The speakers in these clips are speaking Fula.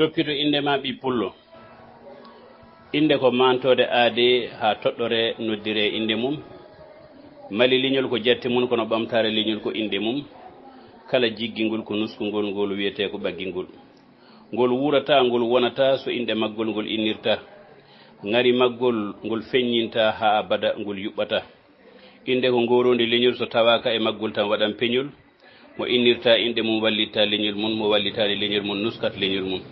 toppito inde ma ɓi pullo inde ko mantode aade ha toɗɗore noddire inde mum mali liñol ko jatti mum kono ɓamtare liñol ko inde mum kala jiggingol ko nuskungol ngol wiyete ko baggingol ngol wurata ngol wonata so inde maggol ngol innirta ngari maggol ngol feññinta ha abada ngol yuɓɓata inde ko ngorode liñol so tawaka e maggol tan waɗan peñol mo innirta inde mum wallitta leñol mum mo wallitani leñol mum nuskat leñol mum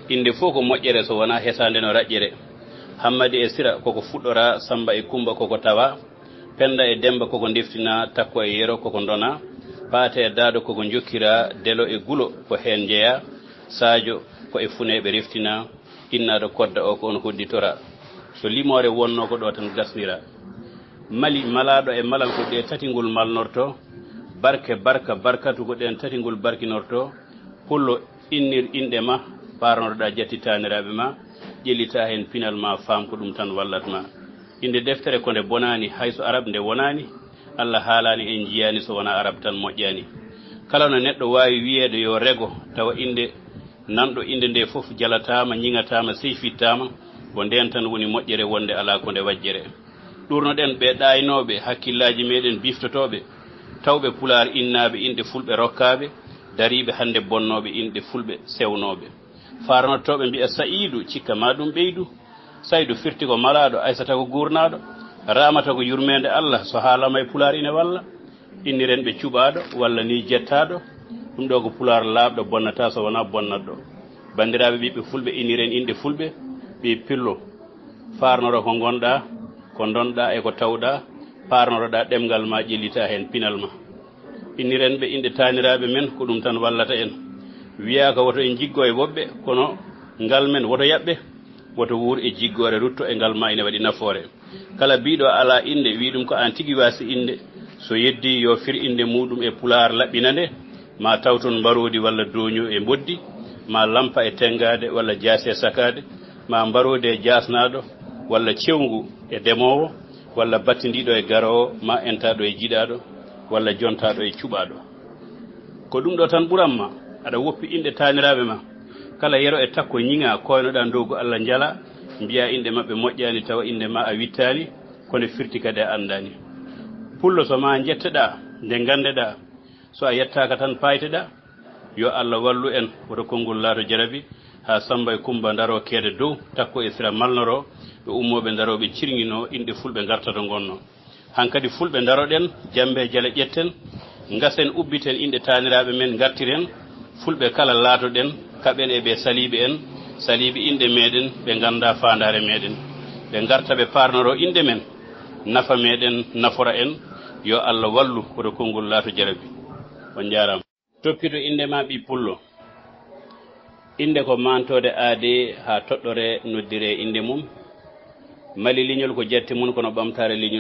inde fof ko moƴƴere so wona hesande no raƴƴere hammadi e sira koko fuɗɗora samba e kumba koko tawa penda e demba koko deftina takko e yero koko dona paate e daado koko jokkira delo e gulo ko hen jeeya sadio ko e funeɓe reftina innaɗo kodda o ko on hodditora so limore wonno ko ɗo tan gasnira mali malaɗo e malal ko ɗe tatingol malnorto barke barka barkatu ko ɗen tatingol barkinorto pullo innir inɗe ma parnoɗoɗa jattitaniraɓe ma ƴellita hen pinal ma faam ko ɗum tan wallatma inde deftere ko nde bonani hayso arab nde wonani allah haalani en jiyani so wona arab tan moƴƴani kala no neɗɗo wawi wiyede yo rego tawa inde nanɗo inde nde foof jalatama ñigatama sey fittama ko nden tan woni moƴƴere wonde ala ko nde wajjere ɗurno ɗen ɓe ɗaynoɓe hakkillaji meɗen biftotoɓe tawɓe pular innaɓe inɗe fulɓe rokkaɓe dariɓe hande bonnoɓe inɗe fulɓe sewnoɓe farnottoɓe mbiya saïdou cikka ma ɗum ɓeydu saydou firti ko malaɗo aissata ko gurnaɗo ramata ko yurmede allah so haalama e pular ine walla inniren ɓe cuɓaɗo walla ni jettaɗo ɗum ɗo ko pular laaɓɗo bonnata so wona bonnatɗo bandiraɓe ɓiɓɓe fulɓe inniren inɗe fulɓe ɓi pillo farnoro ko gonɗa ko donɗa e ko tawɗa parnoroɗa ɗemgal ma ƴellita hen pinal ma inniren ɓe inɗe taniraɓe men ko ɗum tan wallata en wiya ko woto en jiggo e woɓɓe kono ngal men woto yaɓɓe woto wuur e jiggore rutto e ngal ma ine waɗi nafoore kala biɗo ala inde wi ɗum ko an tigui wasi inde so yeddi yo fir inde muɗum e pular laɓɓinande ma tawton mbarodi walla doño e boddi ma lampa e tengade walla jaasi e sakade ma mbarodi e jasnaɗo walla cewgu e demowo walla battidiɗo e garowo ma entaɗo e jiɗaɗo walla jontaɗo e cuɓaɗo ko ɗum ɗo tan ɓuranma aɗa woppi inde taniraɓe ma kala yero e takko ñiŋa koynoɗa dogu allah jala mbiya inde mabɓe moƴƴani tawa inde ma a wittali kono firti kadi a andani pullo so ma jetteɗa nde gandeɗa so a yettaka tan payteɗa yo allah wallu en woto konngol laato jarabi ha samba e kumba daro keede dow takko e sira malnoro ɓe ummoɓe daroɓe cirguino inɗe fulɓe gartato gonno hankkadi fulɓe daroɗen jambe jale ƴetten gasen ubbiten inɗe taniraɓe men gartiren fulɓe kala laatoɗen kaɓen e ɓe saliɓe en saliɓe inɗe meɗen ɓe ganda fandare meɗen ɓe garta ɓe parnoro inɗe men nafa meɗen nafora en yo allah wallu woto konngol laato jarabi on jarama toppito inde ma ɓi pullo inde ko mantode aade ha toɗɗore noddire inde mum mali liñol ko jatti mum kono ɓamtare liñol